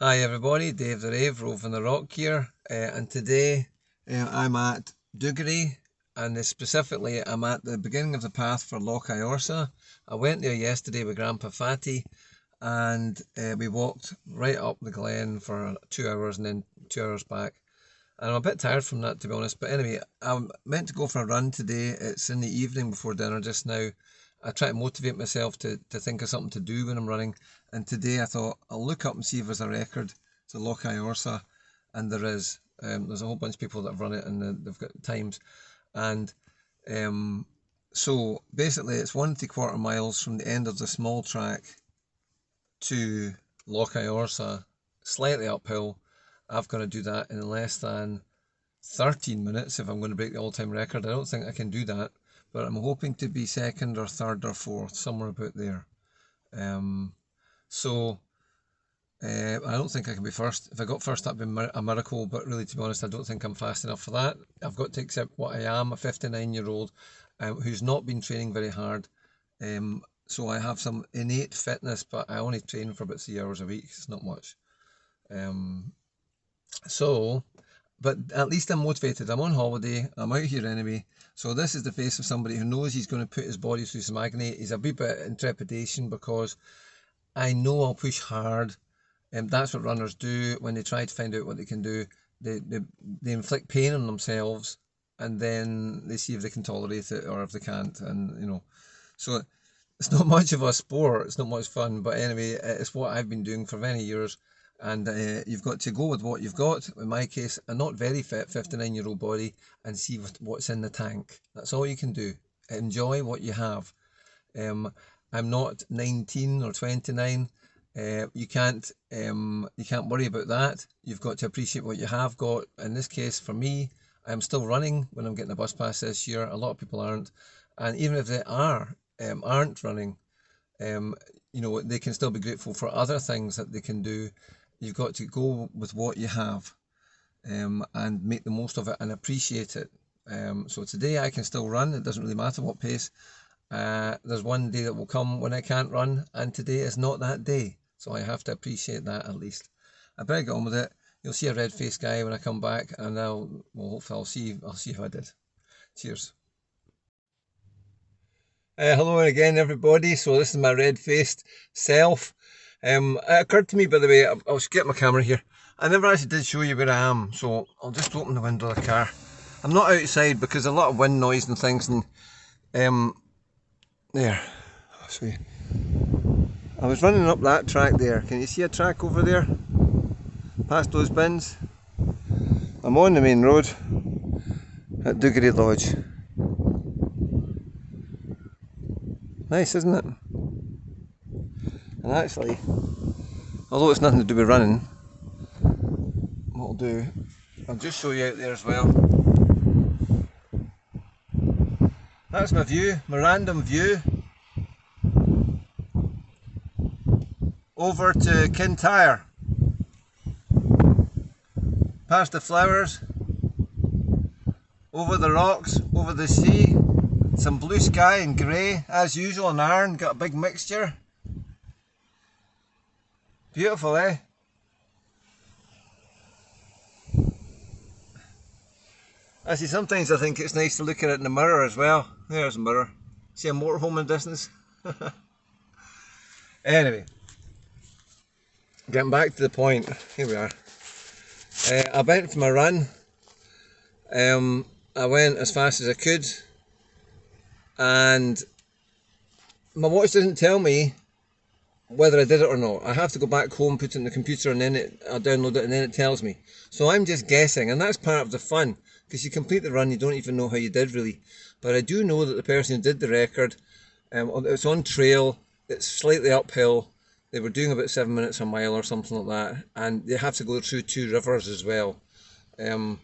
Hi everybody, Dave the Rave, Roving the Rock here, and today I'm at Duggery, and specifically I'm at the beginning of the path for Loch Iorsa. I went there yesterday with Grandpa Fatty, and we walked right up the glen for 2 hours and then 2 hours back. And I'm a bit tired from that, to be honest, but anyway, I'm meant to go for a run today. It's in the evening before dinner just now. I try to motivate myself to think of something to do when I'm running. And today I thought I'll look up and see if there's a record to Loch Iorsa, and there is. There's a whole bunch of people that have run it and they've got times. And um, so basically, it's 1 3/4 miles from the end of the small track to Loch Iorsa, slightly uphill. I've got to do that in less than 13 minutes if I'm going to break the all-time record. I don't think I can do that, but I'm hoping to be second or third or fourth, somewhere about there. Um, so I don't think I can be first. If I got first, that'd be a miracle, but really, to be honest, I don't think I'm fast enough for that. I've got to accept what I am, a 59-year-old who's not been training very hard. So I have some innate fitness, but I only train for about 3 hours a week. It's not much. Um, so but at least I'm motivated. I'm on holiday. I'm out here anyway. So this is the face of somebody who knows he's going to put his body through some agony. He's a wee bit in trepidation because I know I'll push hard. That's what runners do when they try to find out what they can do. They inflict pain on themselves, and then they see if they can tolerate it or if they can't. And so it's not much of a sport. It's not much fun. But anyway, it's what I've been doing for many years. And you've got to go with what you've got. In my case, a not very fit 59-year-old body, and see what's in the tank. That's all you can do. Enjoy what you have. Um, I'm not 19 or 29. You can't worry about that. You've got to appreciate what you have got. In this case, for me, I'm still running when I'm getting a bus pass this year. A lot of people aren't, and even if they aren't running, um, they can still be grateful for other things that they can do. You've got to go with what you have, and make the most of it and appreciate it. So today I can still run. It doesn't really matter what pace. There's one day that will come when I can't run, and today is not that day. So I have to appreciate that at least. I better get on with it. You'll see a red-faced guy when I come back, and hopefully I'll see how I did. Cheers. Hello again, everybody. So this is my red-faced self. It occurred to me, by the way, I'll just get my camera here. I never actually did show you where I am, so I'll just open the window of the car. I'm not outside because there's a lot of wind noise and things, and there. I'll show you. I was running up that track there. Can you see a track over there? Past those bins. I'm on the main road at Duggery Lodge. Nice, isn't it? And actually, although it's nothing to do with running, what I'll do, I'll just show you out there as well. That's my view, my random view over to Kintyre, past the flowers, over the rocks, over the sea, some blue sky and grey as usual. In Iron got a big mixture. Beautiful, eh? Actually, sometimes I think it's nice to look at it in the mirror as well. There's a mirror. See a motorhome in the distance? Anyway, getting back to the point. Here we are. I went for my run. I went as fast as I could, and my watch doesn't tell me whether I did it or not. I have to go back home, put it in the computer, and then I'll download it, and then it tells me. So I'm just guessing, and that's part of the fun, because you complete the run, you don't even know how you did really. But I do know that the person who did the record, it's on trail, it's slightly uphill. They were doing about 7 minutes a mile or something like that, and they have to go through 2 rivers as well. And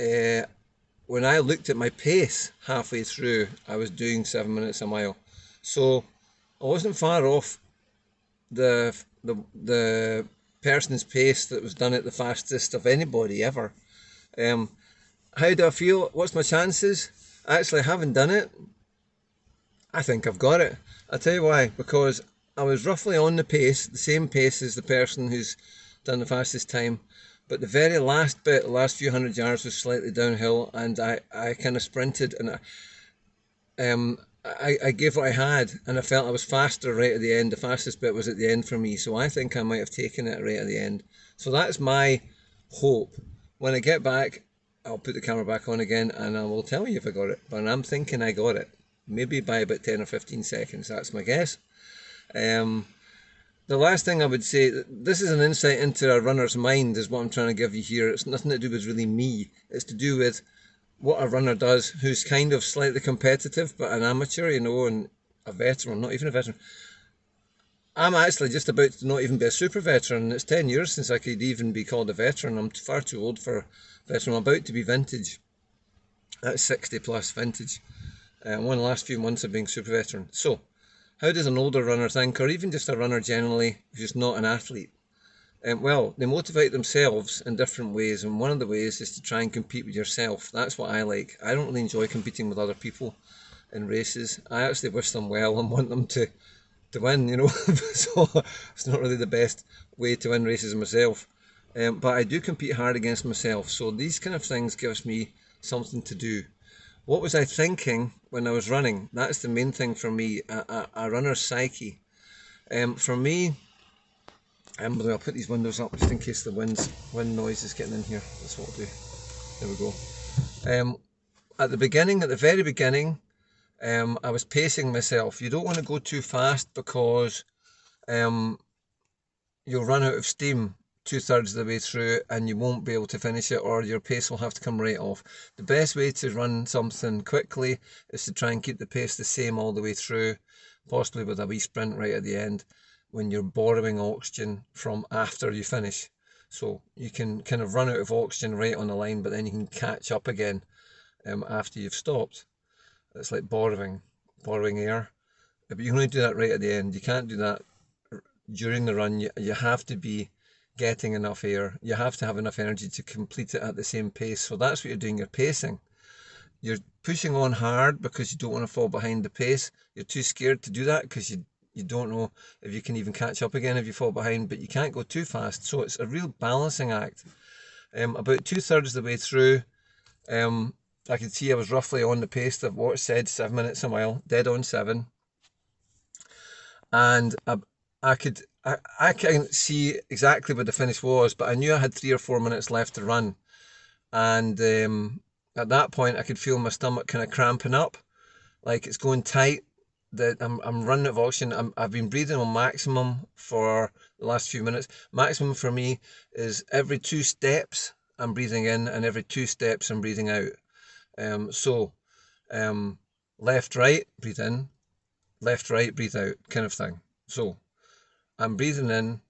when I looked at my pace halfway through, I was doing 7 minutes a mile. So I wasn't far off the person's pace that was done at the fastest of anybody ever. How do I feel? What's my chances? Actually, I haven't done it. I think I've got it. I'll tell you why. Because I was roughly on the pace, the same pace as the person who's done the fastest time. But the very last bit, the last few hundred yards was slightly downhill, and I kind of sprinted and I gave what I had, and I felt I was faster right at the end. The fastest bit was at the end for me, so I think I might have taken it right at the end. So that's my hope. When I get back, I'll put the camera back on again, and I will tell you if I got it. But I'm thinking I got it, maybe by about 10 or 15 seconds. That's my guess. Um, the last thing I would say, this is an insight into a runner's mind, is what I'm trying to give you here. It's nothing to do with really me. It's to do with what a runner does who's kind of slightly competitive, but an amateur, and a veteran, not even a veteran. I'm actually just about to not even be a super veteran. It's 10 years since I could even be called a veteran. I'm far too old for veteran. I'm about to be vintage. That's 60 plus vintage. One of the last few months of being super veteran. So, how does an older runner think, or even just a runner generally who's not an athlete? Well, they motivate themselves in different ways, and one of the ways is to try and compete with yourself. That's what I like. I don't really enjoy competing with other people in races. I actually wish them well and want them to win, so it's not really the best way to win races myself. But I do compete hard against myself, so these kind of things gives me something to do. What was I thinking when I was running? That's the main thing for me, a runner's psyche. For me, I'll put these windows up just in case the wind noise is getting in here. That's what I'll do. There we go. At the very beginning, I was pacing myself. You don't want to go too fast because you'll run out of steam 2/3 of the way through and you won't be able to finish it, or your pace will have to come right off. The best way to run something quickly is to try and keep the pace the same all the way through, possibly with a wee sprint right at the end when you're borrowing oxygen from after you finish. So you can kind of run out of oxygen right on the line, but then you can catch up again after you've stopped. It's like borrowing air. But you can only do that right at the end. You can't do that during the run. You have to be getting enough air. You have to have enough energy to complete it at the same pace. So that's what you're doing. You're pacing. You're pushing on hard because you don't want to fall behind the pace. You're too scared to do that because you don't know if you can even catch up again if you fall behind, but you can't go too fast. So it's a real balancing act. About 2/3 of the way through, I could see I was roughly on the pace of what said 7 minutes a mile, dead on 7. And I can't see exactly what the finish was, but I knew I had 3 or 4 minutes left to run. And at that point, I could feel my stomach kind of cramping up, like it's going tight. That I'm running out of oxygen. I've been breathing on maximum for the last few minutes. Maximum for me is every 2 steps I'm breathing in, and every 2 steps I'm breathing out. So left, right, breathe in, left, right, breathe out, kind of thing. So I'm breathing in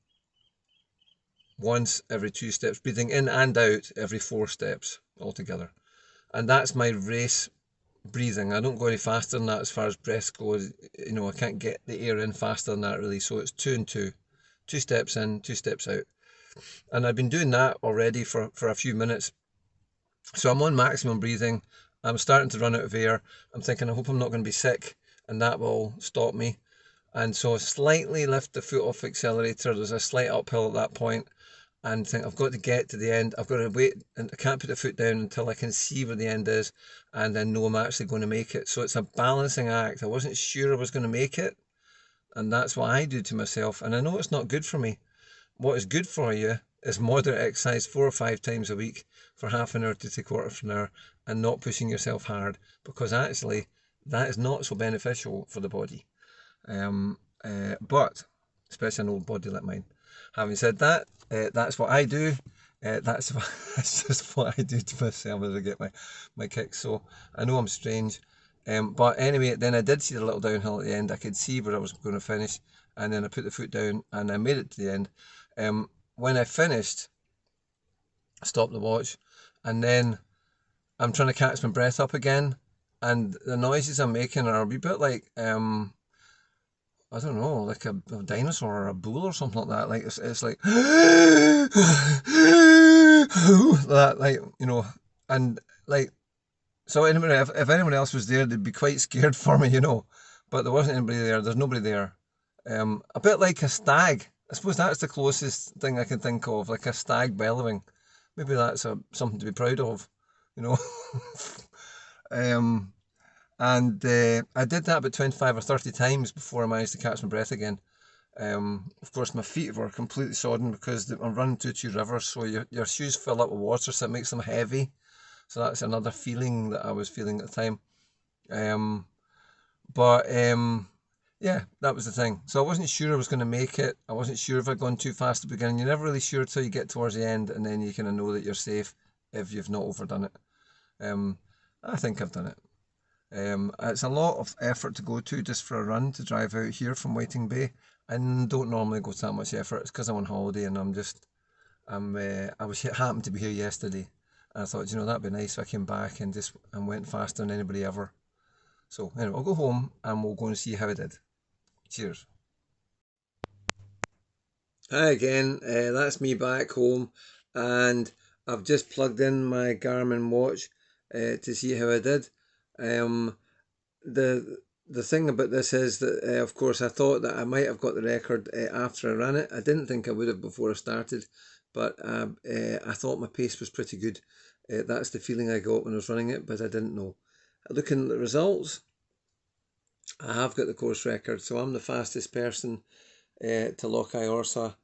once every 2 steps, breathing in and out every 4 steps altogether. And that's my race breathing. I don't go any faster than that as far as breaths go. I can't get the air in faster than that really. So it's 2 and 2. 2 steps in, 2 steps out. And I've been doing that already for a few minutes. So I'm on maximum breathing. I'm starting to run out of air. I'm thinking, I hope I'm not going to be sick, and that will stop me. And so I slightly lift the foot off the accelerator. There's a slight uphill at that point, and think I've got to get to the end. I've got to wait, and I can't put the foot down until I can see where the end is, and then know I'm actually going to make it. So it's a balancing act. I wasn't sure I was going to make it, and that's what I do to myself. And I know it's not good for me. What is good for you is moderate exercise 4 or 5 times a week for half an hour to 3/4 of an hour, and not pushing yourself hard, because actually that is not so beneficial for the body. But especially an old body like mine. Having said that, that's what I do. That's just what I do to myself as I get my kicks. So I know I'm strange. But anyway, then I did see the little downhill at the end. I could see where I was going to finish, and then I put the foot down and I made it to the end. When I finished, I stopped the watch, and then I'm trying to catch my breath up again, and the noises I'm making are a wee bit like I don't know, like a dinosaur or a bull or something like that. Like it's like that, like and like so. Anyway, if anyone else was there, they'd be quite scared for me, But there wasn't anybody there. There's nobody there. A bit like a stag. I suppose that's the closest thing I can think of, like a stag bellowing. Maybe that's something to be proud of, you know. um, and I did that about 25 or 30 times before I managed to catch my breath again. Of course, my feet were completely sodden because I'm running two rivers, so your shoes fill up with water, so it makes them heavy. So that's another feeling that I was feeling at the time. Um, but yeah, that was the thing. So I wasn't sure I was going to make it. I wasn't sure if I'd gone too fast at the beginning. You're never really sure till you get towards the end, and then you kind of know that you're safe if you've not overdone it. Um, I think I've done it. It's a lot of effort to go to just for a run to drive out here from Whiting Bay. I don't normally go to that much effort. It's because I'm on holiday and I was happened to be here yesterday. And I thought, that'd be nice if I came back and went faster than anybody ever. So anyway, I'll go home and we'll go and see how I did. Cheers. Hi again, that's me back home, and I've just plugged in my Garmin watch to see how I did. Um, the thing about this is that, of course, I thought that I might have got the record after I ran it. I didn't think I would have before I started, but I thought my pace was pretty good. That's the feeling I got when I was running it, but I didn't know. Looking at the results, I have got the course record, so I'm the fastest person to Loch Iorsa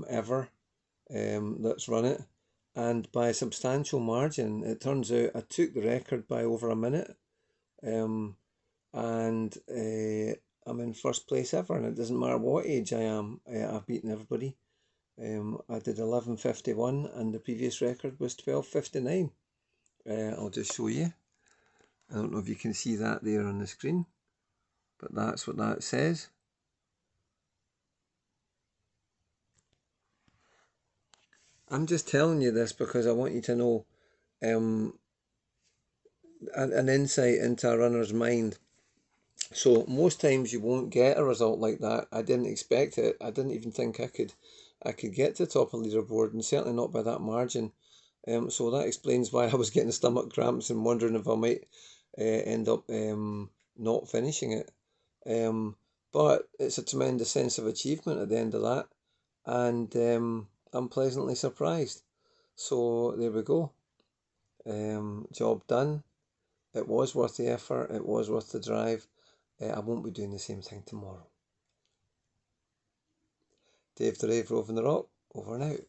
ever that's run it. And by a substantial margin, it turns out I took the record by over a minute. Um, and I'm in first place ever, and it doesn't matter what age I am, I've beaten everybody. I did 11:51, and the previous record was 12:59. I'll just show you. I don't know if you can see that there on the screen, but that's what that says. I'm just telling you this because I want you to know um, an insight into a runner's mind. So most times you won't get a result like that. I didn't expect it. I didn't even think I could get to the top of the leaderboard, and certainly not by that margin. So that explains why I was getting stomach cramps and wondering if I might end up not finishing it. But it's a tremendous sense of achievement at the end of that, and I'm pleasantly surprised. So there we go. Job done. It was worth the effort. It was worth the drive. I won't be doing the same thing tomorrow. Dave the Rave Roving the Rock, over and out.